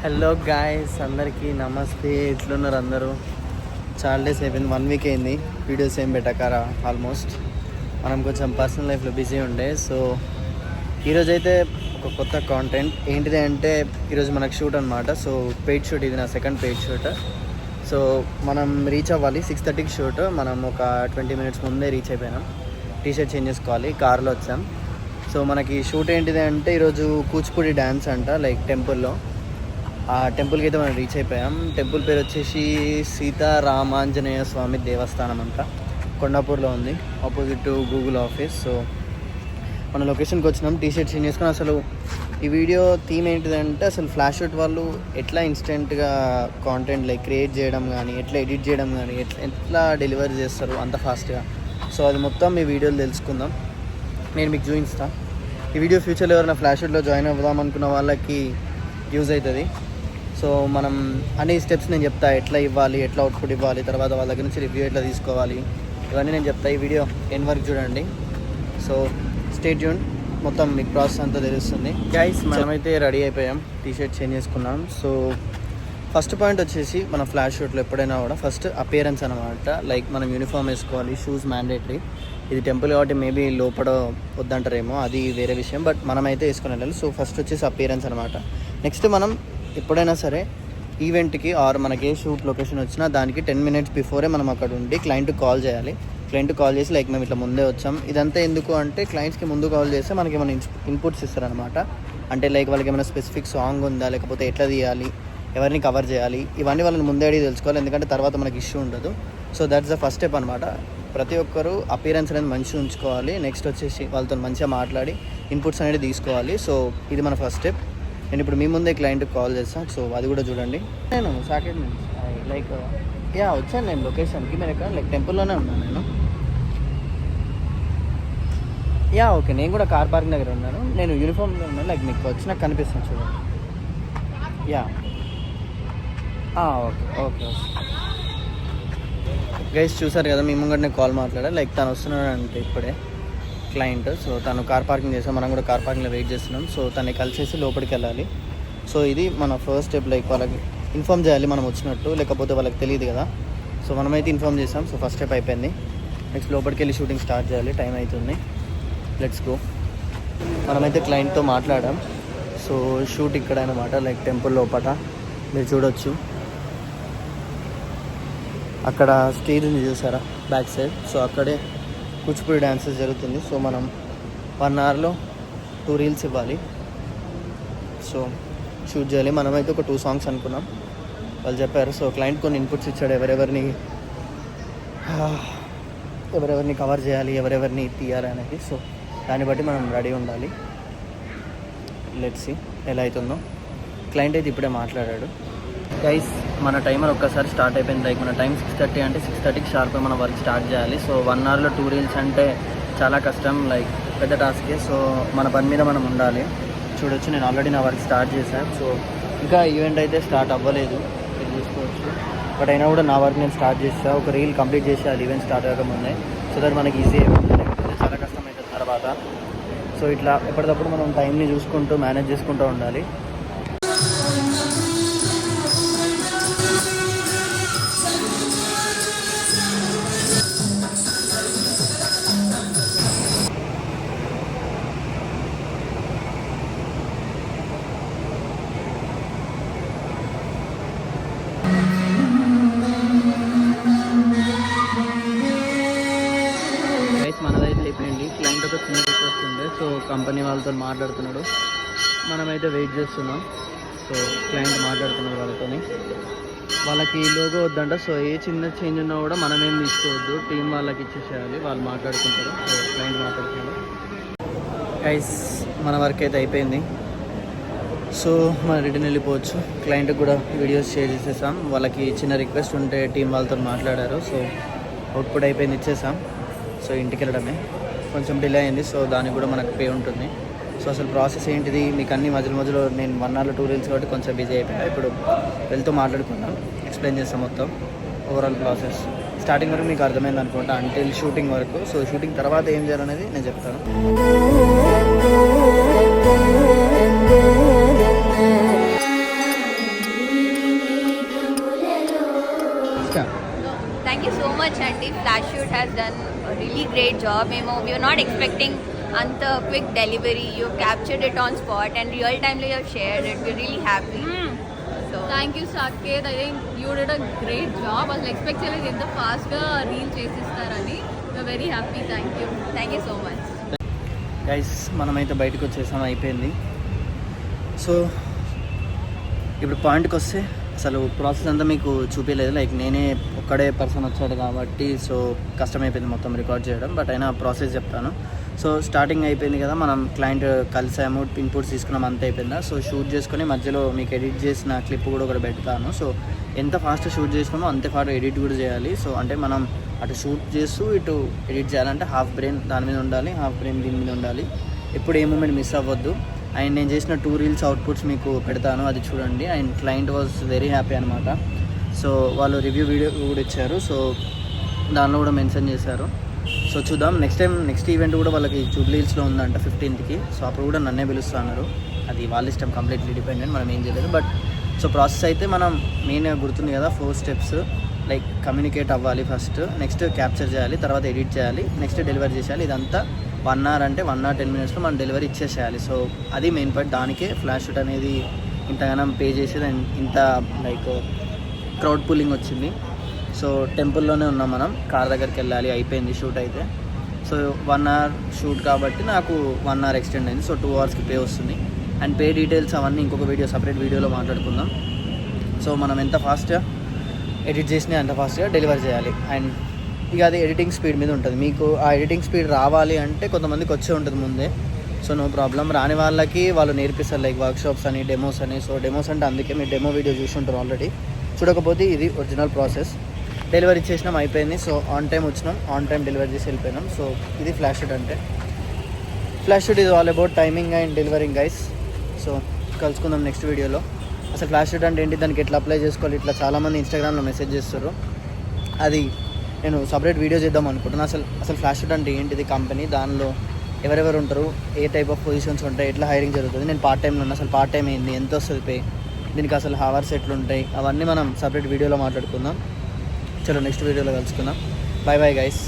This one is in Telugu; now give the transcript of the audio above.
హలో గాయ్స్, అందరికీ నమస్తే. ఎట్లున్నారు అందరూ? చాలా డేస్ అయిపోయింది, 1 వీక్ అయింది వీడియోస్ ఏం పెట్టకారా. ఆల్మోస్ట్ మనం కొంచెం పర్సనల్ లైఫ్లో బిజీ ఉండే. సో ఈరోజైతే ఒక కొత్త కాంటెంట్ ఏంటిది అంటే, ఈరోజు మనకు షూట్ అనమాట. సో పెయిడ్ షూట్, ఇది నా సెకండ్ పెయిడ్ షూట్. సో మనం రీచ్ అవ్వాలి 6:30కి షూట్. మనం ఒక 20 మినిట్స్ ముందే రీచ్ అయిపోయినాం. టీషర్ట్ చేంజ్ చేసుకోవాలి, కార్లో వచ్చాం. సో మనకి షూట్ ఏంటిది అంటే, ఈరోజు కూచిపూడి డ్యాన్స్ అంట, లైక్ టెంపుల్లో. ఆ టెంపుల్కి అయితే మనం రీచ్ అయిపోయాం. టెంపుల్ పేరు వచ్చేసి సీతారామాంజనేయ స్వామి దేవస్థానం అంట, కొండాపూర్లో ఉంది, opposite to Google office. So మన లొకేషన్కి వచ్చినాం, టీషర్ట్ చేంజ్ చేసుకుని. అసలు ఈ వీడియో థీమ్ ఏంటిదంటే, అసలు ఫ్లాష్ షూట్ వాళ్ళు ఎట్లా ఇన్స్టెంట్గా కాంటెంట్ లైక్ క్రియేట్ చేయడం కానీ, ఎట్లా ఎడిట్ చేయడం కానీ, ఎట్లా డెలివరీ చేస్తారు అంత ఫాస్ట్గా. సో అది మొత్తం ఈ వీడియోలో తెలుసుకుందాం. నేను మీకు చూపిస్తాను. ఈ వీడియో ఫ్యూచర్లో ఎవరైనా ఫ్లాష్ షూట్లో జాయిన్ అవుదాం అనుకున్న వాళ్ళకి యూజ్ అవుతుంది. సో మనం అన్ని స్టెప్స్ నేను చెప్తా, ఎట్లా ఇవ్వాలి, ఎట్లా అవుట్పుట్ ఇవ్వాలి, తర్వాత వాళ్ళ దగ్గర నుంచి రివ్యూ ఎట్లా తీసుకోవాలి, ఇవన్నీ నేను చెప్తా. ఈ వీడియో ఎండ్ వరకు చూడండి. సో స్టే ట్యూన్, మొత్తం మీకు ప్రాసెస్ అంతా తెలుస్తుంది. గైస్, మనమైతే రెడీ అయిపోయాం, టీషర్ట్ చేంజ్ చేసుకున్నాం. సో ఫస్ట్ పాయింట్ వచ్చేసి, మన ఫ్లాష్ షూట్లో ఎప్పుడైనా కూడా ఫస్ట్ అపియరెన్స్ అనమాట. లైక్ మనం యూనిఫామ్ వేసుకోవాలి, షూస్ మ్యాండేటరీ. ఇది టెంపుల్ కాబట్టి మేబీ లోపల వద్దంటారేమో, అది వేరే విషయం. బట్ మనమైతే వేసుకుని వెళ్ళాలి. సో ఫస్ట్ వచ్చేసి అపియరెన్స్ అనమాట. నెక్స్ట్ మనం ఎప్పుడైనా సరే ఈవెంట్కి ఆర్ మనకి ఏ షూట్ లొకేషన్ వచ్చినా దానికి 10 మినిట్స్ బిఫోరే మనం అక్కడ ఉండి క్లయింట్కి కాల్ చేయాలి. క్లయింట్కి కాల్ చేసి, లైక్ మేము ఇట్లా ముందే వచ్చాం. ఇదంతా ఎందుకు అంటే, క్లయింట్స్కి ముందు కాల్ చేస్తే మనకి ఏమైనా ఇన్పుట్స్ ఇస్తారనమాట. అంటే లైక్ వాళ్ళకి ఏమైనా స్పెసిఫిక్ సాంగ్ ఉందా, లేకపోతే ఎట్లా తీయాలి, ఎవరిని కవర్ చేయాలి, ఇవన్నీ వాళ్ళని ముందే అడిగి తెలుసుకోవాలి. ఎందుకంటే తర్వాత మనకి ఇష్యూ ఉండదు. So that's the first step అనమాట. ప్రతి ఒక్కరు అపియరెన్స్ అనేది మంచిగా ఉంచుకోవాలి. నెక్స్ట్ వచ్చేసి వాళ్ళతో మంచిగా మాట్లాడి ఇన్పుట్స్ అనేది తీసుకోవాలి. సో ఇది మన ఫస్ట్ స్టెప్. నేను ఇప్పుడు మీ ముందే క్లయింట్కి కాల్ చేస్తాను. సో అది కూడా చూడండి. నేను సాకెట్ నుంచి లైక్ వచ్చాను నేను లొకేషన్కి. మీరు ఎక్కడ? లైక్ టెంపుల్లోనే ఉన్నాను నేను. ఓకే, నేను కూడా కార్ పార్కింగ్ దగ్గర ఉన్నాను. నేను యూనిఫామ్లో ఉన్నాను. లైక్ మీకు వచ్చినా కనిపిస్తాను చూడండి. ఓకే ఓకే గైస్, చూసారు కదా, మీ ముంగట నేను కాల్ మాట్లాడా. లైక్ తను వస్తున్నాడు అంటే ఇప్పుడే క్లయింట్. సో తను కార్ పార్కింగ్ చేసాం, మనం కూడా కార్ పార్కింగ్లో వెయిట్ చేస్తున్నాం. సో తనని కలిసేసి లోపలికి వెళ్ళాలి. సో ఇది మన ఫస్ట్ స్టెప్. లైక్ వాళ్ళకి ఇన్ఫామ్ చేయాలి మనం వచ్చినట్టు, లేకపోతే వాళ్ళకి తెలియదు కదా. సో మనమైతే ఇన్ఫామ్ చేసాం. సో ఫస్ట్ స్టెప్ అయిపోయింది. నెక్స్ట్ లోపలికి వెళ్ళి షూటింగ్ స్టార్ట్ చేయాలి. టైం అవుతుంది, లెట్స్ గో. మనమైతే క్లయింట్తో మాట్లాడాం. సో షూట్ ఇక్కడ అనమాట, లైక్ టెంపుల్ లోపల మీరు చూడొచ్చు. అక్కడ స్టేజ్ ఉంది చూసారా, బ్యాక్ సైడ్. సో అక్కడే కూచిపూడి డ్యాన్సెస్ జరుగుతుంది. సో మనం 1 అవర్లో 2 రీల్స్ ఇవ్వాలి. సో షూట్ చేయాలి. మనమైతే ఒక 2 సాంగ్స్ అనుకున్నాం, వాళ్ళు చెప్పారు. సో క్లయింట్ కొన్ని ఇన్పుట్స్ ఇచ్చాడు, ఎవరెవరిని కవర్ చేయాలి, ఎవరెవరిని తీయాలి అనేది. సో దాన్ని బట్టి మనం రెడీ ఉండాలి. లెట్స్ సీ ఎలా అవుతుందో. క్లయింట్ అయితే ఇప్పుడే మాట్లాడాడు. గైస్, మన టైమర్ ఒక్కసారి స్టార్ట్ అయిపోయింది. లైక్ మన టైం 6:30 అంటే 6:30కి షార్ప్ మన వర్క్ స్టార్ట్ చేయాలి. సో 1 అవర్లో 2 రీల్స్ అంటే చాలా కష్టం, లైక్ పెద్ద టాస్కే. సో మన పని మీద మనం ఉండాలి. చూడొచ్చు, నేను ఆల్రెడీ నా వర్క్ స్టార్ట్ చేశాను. సో ఇంకా ఈవెంట్ అయితే స్టార్ట్ అవ్వలేదు, మీరు చూసుకోవచ్చు. బట్ అయినా కూడా నా వర్క్ నేను స్టార్ట్ చేస్తాను. ఒక రీల్ కంప్లీట్ చేసేయాలి ఈవెంట్ స్టార్ట్ అవ్వకముందే. సో దట్ మనకి ఈజీ అయిపోతుంది, లేకపోతే చాలా కష్టం అవుతుంది తర్వాత. సో ఇట్లా ఎప్పటికప్పుడు మనం టైంని చూసుకుంటూ మేనేజ్ చేసుకుంటూ ఉండాలి. మనదైతే అయిపోయింది. క్లయింట్ ఒక చిన్న రిక్వెస్ట్ ఉండే, సో కంపెనీ వాళ్ళతో మాట్లాడుతున్నాడు. మనమైతే వెయిట్ చేస్తున్నాం. సో క్లయింట్ మాట్లాడుతున్నాడు వాళ్ళతో. వాళ్ళకి లోగో వద్దంట. సో ఏ చిన్న చేంజ్ ఉన్నా కూడా మనమేం తీసుకోవద్దు, టీం వాళ్ళకి ఇచ్చేసేయాలి, వాళ్ళు మాట్లాడుకుంటారు. సో క్లయింట్ మాట్లాడుతున్నాడు. గైస్, మన వర్క్ అయితే అయిపోయింది. సో మనం రిటర్న్ వెళ్ళిపోవచ్చు. క్లయింట్కి కూడా వీడియోస్ షేర్ చేసేసాం. వాళ్ళకి చిన్న రిక్వెస్ట్ ఉంటే టీం వాళ్ళతో మాట్లాడారు. సో అవుట్పుట్ అయిపోయింది, ఇచ్చేసాం. సో ఇంటికి వెళ్ళడమే. కొంచెం డిలే అయింది, సో దానికి కూడా మనకు పే ఉంటుంది. సో అసలు ప్రాసెస్ ఏంటిది మీకు అన్ని మధ్యలో నేను 1 అవర్లో 2 రీల్స్ కాబట్టి కొంచెం బిజీ అయిపోయాను. ఇప్పుడు వెళ్తూ మాట్లాడుకున్నాం, ఎక్స్ప్లెయిన్ చేస్తాం మొత్తం ఓవరాల్ ప్రాసెస్. స్టార్టింగ్ వరకు మీకు అర్థమైంది అనుకుంటా, అంటిల్ షూటింగ్ వరకు. సో షూటింగ్ తర్వాత ఏం చేయాలనేది నేను చెప్తాను. మేము వీఆర్ నాట్ ఎక్స్పెక్టింగ్ అంత quick delivery. You captured it on spot and real టైమ్లో you shared it. We're really happy. So thank you Saketh. I think you did a great job. అసలు ఎక్స్పెక్ట్ చేయలేదు ఎంత ఫాస్ట్గా రీల్ చేసిస్తారని. We're very happy. Thank you so much. Guys మనమైతే బయటకు వచ్చేసాం, అయిపోయింది. సో ఇప్పుడు పాయింట్కి వస్తే అసలు ప్రాసెస్ అంతా మీకు చూపించలేదు. లైక్ నేనే ఒక్కడే పర్సన్ వచ్చాడు కాబట్టి సో కష్టమైపోయింది మొత్తం రికార్డ్ చేయడం. బట్ అయినా ప్రాసెస్ చెప్తాను. సో స్టార్టింగ్ అయిపోయింది కదా, మనం క్లయింట్ కలిసాము, ఇన్పుట్స్ తీసుకున్నాం, అంత అయిపోయిందా. సో షూట్ చేసుకొని మధ్యలో మీకు ఎడిట్ చేసిన క్లిప్ కూడా ఒకటి పెడతాను. సో ఎంత ఫాస్ట్ షూట్ చేసుకున్నామో అంతే ఫాస్ట్ ఎడిట్ కూడా చేయాలి. సో అంటే మనం అటు షూట్ చేస్తూ ఇటు ఎడిట్ చేయాలంటే హాఫ్ బ్రెయిన్ దాని మీద ఉండాలి, హాఫ్ బ్రెయిన్ దీని మీద ఉండాలి. ఎప్పుడు ఏ మూమెంట్ మిస్ అవ్వద్దు. అండ్ నేను చేసిన 2 రీల్స్ అవుట్పుట్స్ మీకు పెడతాను, అది చూడండి. And client was very happy అనమాట. సో వాళ్ళు రివ్యూ వీడియో కూడా ఇచ్చారు. సో దానిలో కూడా మెన్షన్ చేశారు. సో చూద్దాం నెక్స్ట్ ఈవెంట్ కూడా వాళ్ళకి జూబ్లీ హిల్స్లో ఉందంట 15th. సో అప్పుడు కూడా నన్నే పిలుస్తున్నారు. అది వాళ్ళ ఇష్టం, కంప్లీట్లీ డిపెండెంట్, మనం ఏం చేయలేదు. బట్ సో ప్రాసెస్ అయితే మనం మెయిన్గా గుర్తుంది కదా, 4 స్టెప్స్. లైక్ కమ్యూనికేట్ అవ్వాలి ఫస్ట్, నెక్స్ట్ క్యాప్చర్ చేయాలి, తర్వాత ఎడిట్ చేయాలి, నెక్స్ట్ డెలివరీ చేయాలి. ఇదంతా 1 hour అంటే 1 or 10 minutesలో మనం డెలివరీ ఇచ్చేసేయాలి. సో అది మెయిన్ పాయింట్. దానికే ఫ్లాష్ షూట్ అనేది ఇంతగానం పే చేసేది అండ్ ఇంత లైక్ క్రౌడ్ పుల్లింగ్ వచ్చింది. సో టెంపుల్లోనే ఉన్నాం మనం, కార్ దగ్గరికి వెళ్ళాలి, అయిపోయింది షూట్ అయితే. సో 1 hour షూట్ కాబట్టి నాకు 1 hour ఎక్స్టెండ్ అయింది. సో 2 hours పే వస్తుంది. అండ్ పే డీటెయిల్స్ అవన్నీ ఇంకొక సపరేట్ వీడియోలో మాట్లాడుకుందాం. సో మనం ఎంత ఫాస్ట్గా ఎడిట్ చేసినా అంత ఫాస్ట్గా డెలివరీ చేయాలి. అండ్ ఇక అది ఎడిటింగ్ స్పీడ్ మీద ఉంటుంది. మీకు ఆ ఎడిటింగ్ స్పీడ్ రావాలి అంటే కొంతమందికి వచ్చే ఉంటుంది ముందే. So no problem. రాని వాళ్ళకి వాళ్ళు నేర్పిస్తారు, లైక్ వర్క్షాప్స్ అని, డెమోస్ అని. సో డెమోస్ అంటే అందుకే మీరు డెమో వీడియో చూసి ఉంటారు ఆల్రెడీ. చూడకపోతే ఇది ఒరిజినల్ ప్రాసెస్. డెలివరీ చేసినాం, అయిపోయింది. సో ఆన్ టైం వచ్చినాం, ఆన్ టైం డెలివరీ చేసి వెళ్ళిపోయినాం. సో ఇది ఫ్లాష్ షూట్ అంటే. Flash shoot is all about timing and delivering guys. So కలుసుకుందాం నెక్స్ట్ వీడియోలో. అసలు ఫ్లాష్ షూట్ అంటే ఏంటి, దానికి ఎట్లా అప్లై చేసుకోవాలి, ఇట్లా చాలామంది ఇన్స్టాగ్రామ్లో మెసేజ్ చేస్తారు. అది నేను సపరేట్ వీడియో చేద్దాం అనుకుంటున్నాను. అసలు ఫ్లాష్ షూట్ అంటే ఏంటిది, కంపెనీ, దానిలో ఎవరెవరు ఉంటారు, ఏ టైప్ ఆఫ్ పొజిషన్స్ ఉంటాయి, ఎట్లా హైరింగ్ జరుగుతుంది. నేను పార్ట్ టైంలో ఉన్నా, అసలు పార్ట్ టైం ఏంది, ఎంత వస్తుంది పే, దీనికి అసలు హవర్స్ ఎట్లుంటాయి, అవన్నీ మనం సపరేట్ వీడియోలో మాట్లాడుకుందాం. చలో నెక్స్ట్ వీడియోలో కలుసుకుందాం. Bye bye guys.